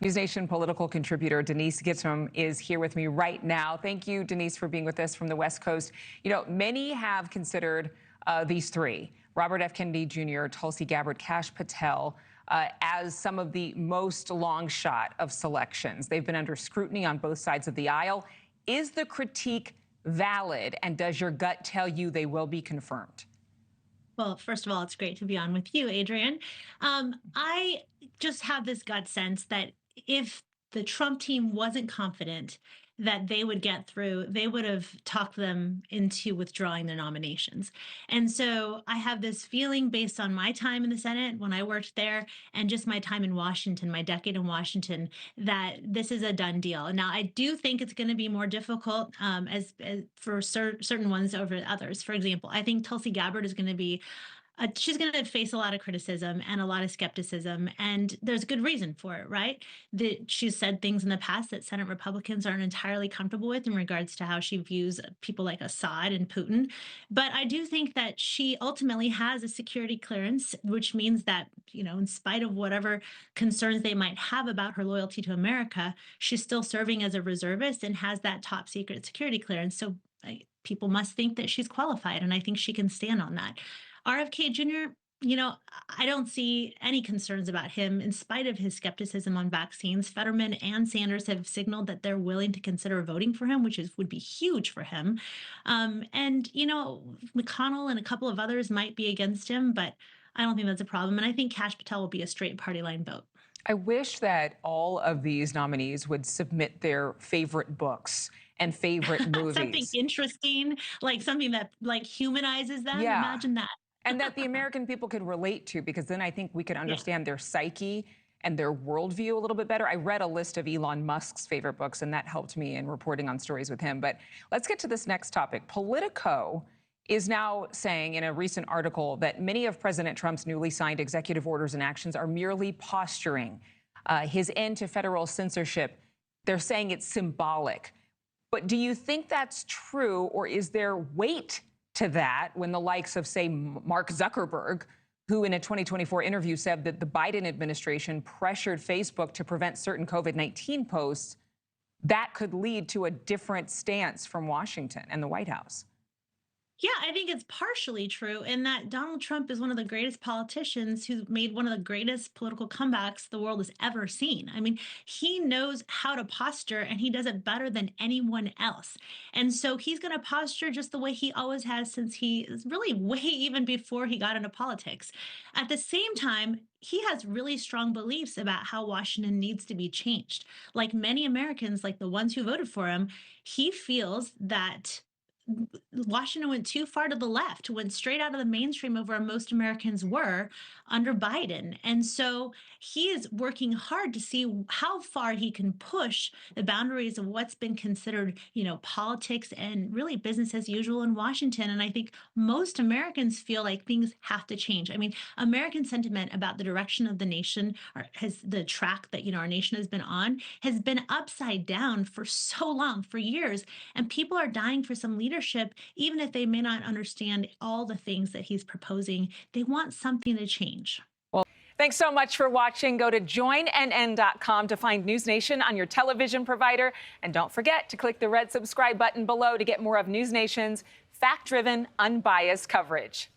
NewsNation political contributor Denise Gitsham is here with me right now. Thank you, Denise, for being with us from the West Coast. You know, many have considered these three, Robert F. Kennedy Jr., Tulsi Gabbard, Kash Patel, as some of the most long shot of selections. They've been under scrutiny on both sides of the aisle. Is the critique valid, and does your gut tell you they will be confirmed? Well, first of all, it's great to be on with you, Adrienne. I just have this gut sense that if the Trump team wasn't confident that they would get through, they would have talked them into withdrawing their nominations. And so I have this feeling based on my time in the Senate when I worked there and just my time in Washington, my decade in Washington, that this is a done deal. Now, I do think it's going to be more difficult as for certain ones over others. For example, I think Tulsi Gabbard is going to be she's going to face a lot of criticism and a lot of skepticism, and there's good reason for it, right? That she's said things in the past that Senate Republicans aren't entirely comfortable with in regards to how she views people like Assad and Putin. But I do think that she ultimately has a security clearance, which means that, you know, in spite of whatever concerns they might have about her loyalty to America, she's still serving as a reservist and has that top secret security clearance. So people must think that she's qualified, and I think she can stand on that. RFK Jr., you know, I don't see any concerns about him in spite of his skepticism on vaccines. Fetterman and Sanders have signaled that they're willing to consider voting for him, which would be huge for him. And, you know, McConnell and a couple of others might be against him, but I don't think that's a problem. And I think Kash Patel will be a straight party line vote. I wish that all of these nominees would submit their favorite books and favorite movies. Something interesting, like something that like humanizes them. Yeah. Imagine that. And that the American people could relate to, because then I think we could understand their psyche and their worldview a little bit better. I read a list of Elon Musk's favorite books, and that helped me in reporting on stories with him. But let's get to this next topic. Politico is now saying in a recent article that many of President Trump's newly signed executive orders and actions are merely posturing. His end to federal censorship, they're saying it's symbolic. But do you think that's true, or is there weight to that when the likes of, say, Mark Zuckerberg, who in a 2024 interview said that the Biden administration pressured Facebook to prevent certain COVID-19 posts, that could lead to a different stance from Washington and the White House? Yeah, I think it's partially true in that Donald Trump is one of the greatest politicians who's made one of the greatest political comebacks the world has ever seen. I mean, he knows how to posture, and he does it better than anyone else. And so he's going to posture just the way he always has since he is really way even before he got into politics. At the same time, he has really strong beliefs about how Washington needs to be changed. Like many Americans, like the ones who voted for him, he feels that Washington went too far to the left, went straight out of the mainstream of where most Americans were under Biden. And so he is working hard to see how far he can push the boundaries of what's been considered, you know, politics and really business as usual in Washington. And I think most Americans feel like things have to change. I mean, American sentiment about the direction of the nation, or has the track that, you know, our nation has been on, has been upside down for so long, for years. And people are dying for some leadership, even if they may not understand all the things that he's proposing. They want something to change. Well, thanks so much for watching. Go to joinnn.com to find News Nation on your television provider. And don't forget to click the red subscribe button below to get more of News Nation's fact-driven, unbiased coverage.